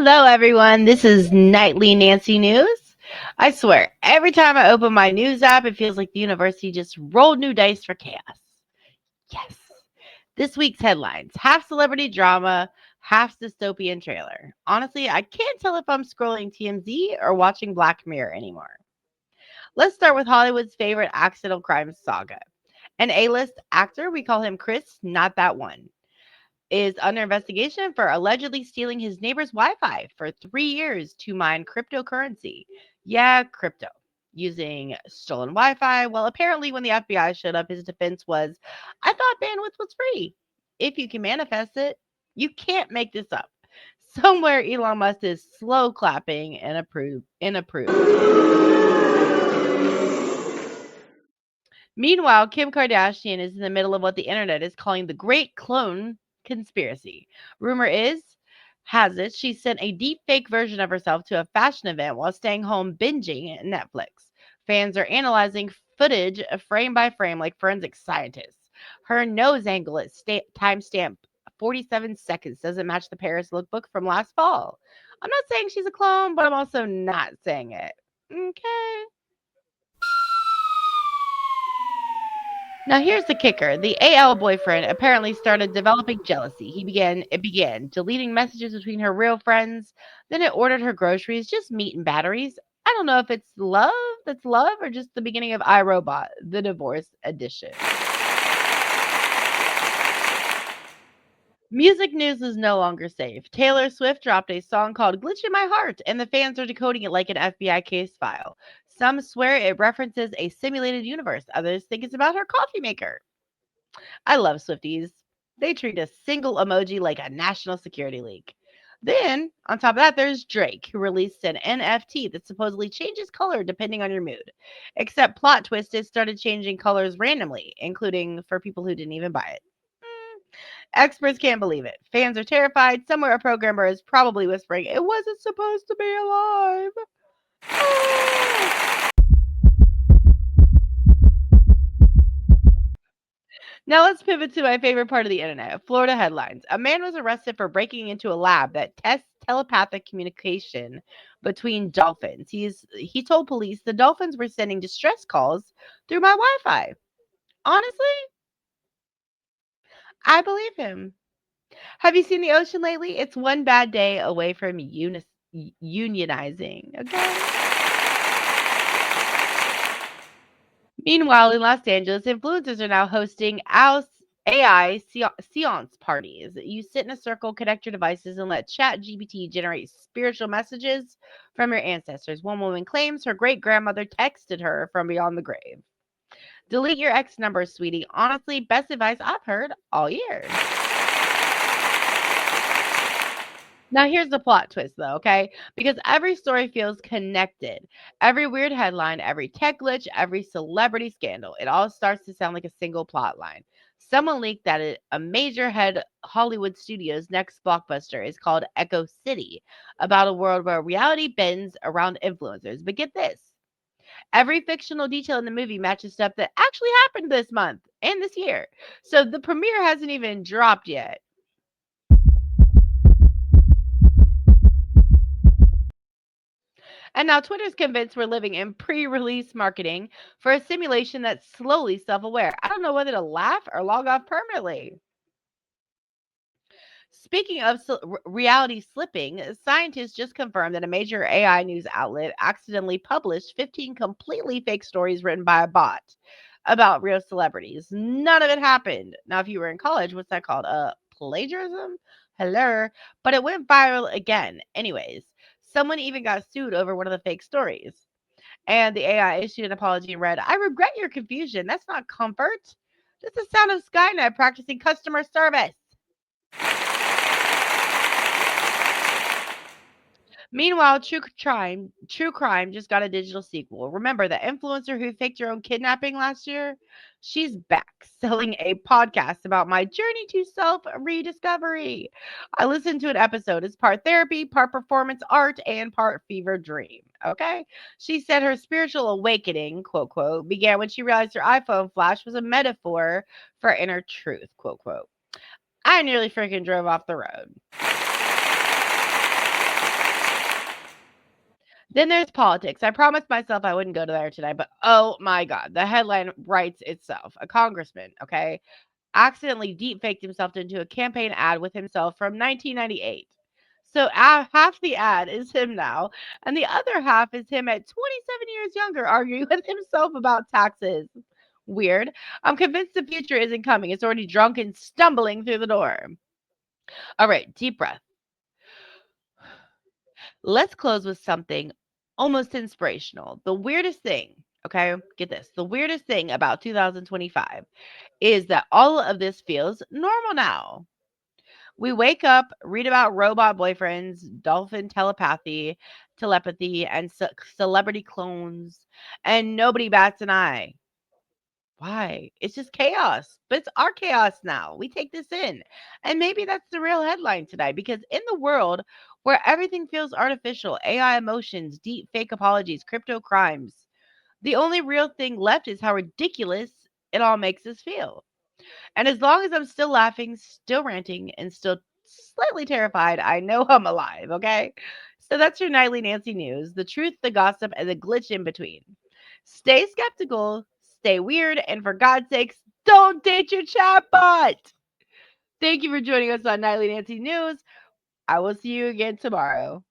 Hello, everyone. This is Nightly Nancy News. I swear, every time I open my news app, it feels like the university just rolled new dice for chaos. Yes. This week's headlines: half celebrity drama, half dystopian trailer. Honestly, I can't tell if I'm scrolling TMZ or watching Black Mirror anymore. Let's start with Hollywood's favorite accidental crime saga. An A-list actor, we call him Chris, not that one, is under investigation for allegedly stealing his neighbor's Wi-Fi for 3 years to mine cryptocurrency. Yeah, crypto. Using stolen Wi-Fi. Well, apparently when the FBI showed up, his defense was, I thought bandwidth was free. If you can manifest it, you can't make this up. Somewhere Elon Musk is slow clapping and approve. Meanwhile, Kim Kardashian is in the middle of what the internet is calling the Great Clone Conspiracy. Rumor has it, she sent a deep fake version of herself to a fashion event while staying home binging Netflix. Fans are analyzing footage frame by frame like forensic scientists. Her nose angle at timestamp 47 seconds doesn't match the Paris lookbook from last fall. I'm not saying she's a clone, but I'm also not saying it. Okay. Now here's the kicker. The AL boyfriend apparently started developing jealousy. It began deleting messages between her real friends. Then it ordered her groceries, just meat and batteries. I don't know if it's love or just the beginning of iRobot, the divorce edition. Music news is no longer safe. Taylor Swift dropped a song called Glitch in My Heart, and the fans are decoding it like an FBI case file. Some swear it references a simulated universe, others think it's about her coffee maker. I love Swifties. They treat a single emoji like a national security leak. Then, on top of that, there's Drake, who released an NFT that supposedly changes color depending on your mood. Except plot twist, it started changing colors randomly, including for people who didn't even buy it. Experts can't believe it. Fans are terrified. Somewhere a programmer is probably whispering, it wasn't supposed to be alive. Now let's pivot to my favorite part of the internet, Florida headlines. A man was arrested for breaking into a lab that tests telepathic communication between dolphins. He told police the dolphins were sending distress calls through my Wi-Fi. Honestly, I believe him. Have you seen the ocean lately? It's one bad day away from unionizing. Okay. Meanwhile, in Los Angeles, influencers are now hosting AI seance parties. You sit in a circle, connect your devices, and let ChatGPT generate spiritual messages from your ancestors. One woman claims her great grandmother texted her from beyond the grave. Delete your ex number, sweetie. Honestly, best advice I've heard all year. Now, here's the plot twist, though, okay? Because every story feels connected. Every weird headline, every tech glitch, every celebrity scandal, it all starts to sound like a single plot line. Someone leaked that a major head Hollywood studio's next blockbuster is called Echo City, about a world where reality bends around influencers. But get this, every fictional detail in the movie matches stuff that actually happened this month and this year. So the premiere hasn't even dropped yet. And now Twitter's convinced we're living in pre release marketing for a simulation that's slowly self aware. I don't know whether to laugh or log off permanently. Speaking of reality slipping, scientists just confirmed that a major AI news outlet accidentally published 15 completely fake stories written by a bot about real celebrities. None of it happened. Now, if you were in college, what's that called? Plagiarism? Hello. But it went viral again. Anyways, someone even got sued over one of the fake stories. And the AI issued an apology and read, I regret your confusion. That's not comfort. This is the sound of Skynet practicing customer service. Meanwhile, True Crime just got a digital sequel. Remember the influencer who faked her own kidnapping last year? She's back selling a podcast about my journey to self rediscovery. I listened to an episode. It's part therapy, part performance art, and part fever dream. Okay. She said her spiritual awakening, quote, quote, began when she realized her iPhone flash was a metaphor for inner truth, quote, quote. I nearly freaking drove off the road. Then there's politics. I promised myself I wouldn't go to there today, but oh my God, the headline writes itself. A congressman, okay, accidentally deep faked himself into a campaign ad with himself from 1998. So half the ad is him now, and the other half is him at 27 years younger arguing with himself about taxes. Weird. I'm convinced the future isn't coming. It's already drunk and stumbling through the door. All right, deep breath. Let's close with something almost inspirational. The weirdest thing, okay, get this. The weirdest thing about 2025 is that all of this feels normal now. We wake up, read about robot boyfriends, dolphin telepathy, and celebrity clones, and nobody bats an eye. Why? It's just chaos. But it's our chaos now. We take this in. And maybe that's the real headline today because in the world where everything feels artificial, AI emotions, deep fake apologies, crypto crimes, the only real thing left is how ridiculous it all makes us feel. And as long as I'm still laughing, still ranting, and still slightly terrified, I know I'm alive, okay? So that's your nightly Nancy news, the truth, the gossip, and the glitch in between. Stay skeptical, stay weird, and for God's sakes, don't date your chatbot. Thank you for joining us on Nightly Nancy News. I will see you again tomorrow.